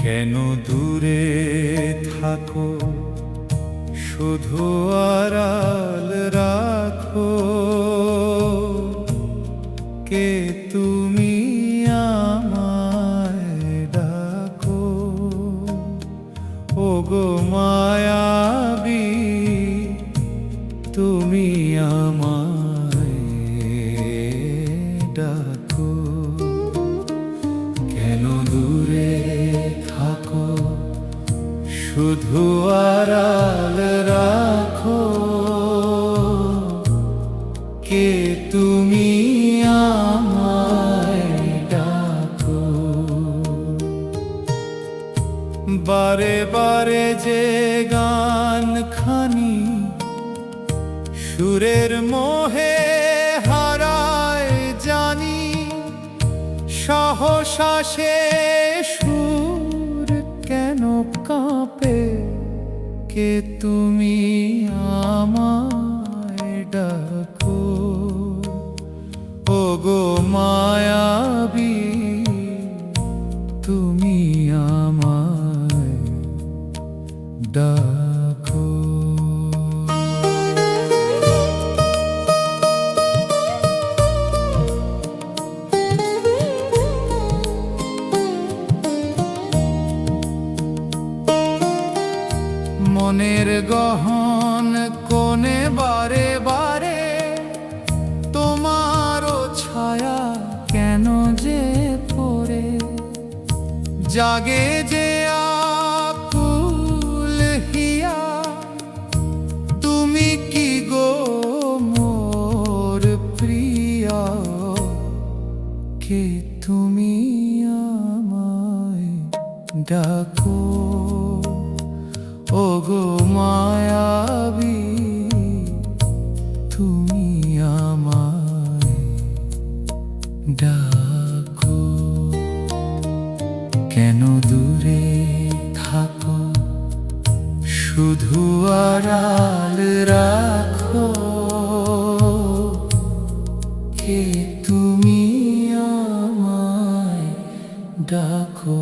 কেন দূরে থাকো, শুধু আড়াল রাখো। কে তুমি আমায় ডাকো, ওগো মায়াবী তুমি আমায় ডাকো। কেন দূরে থাকো, শুধু আড়াল রাখো। কে তুমি আমায় ডাকো। বারে বারে যে গান খানি সুরের মোহে হারায় জানি, সহসা সে সুর কেন কাঁপে। কে তুমি আমায় ডাকো, ওগো মায়াবী তুমি আমায় ডাকো। মনের গহন কোণে বারে বারে তোমারও ছায়া কেন যে পড়ে। জাগে যে আকুল হিয়া, তুমি কি গো মোর প্রিয়া। কে তুমি আমায় ডাকো, ওগো মায়াবী তুমি আমায় ডাকো। কেন দূরে থাকো, শুধু আড়াল রাখো। কে তুমি আমায় ডাকো।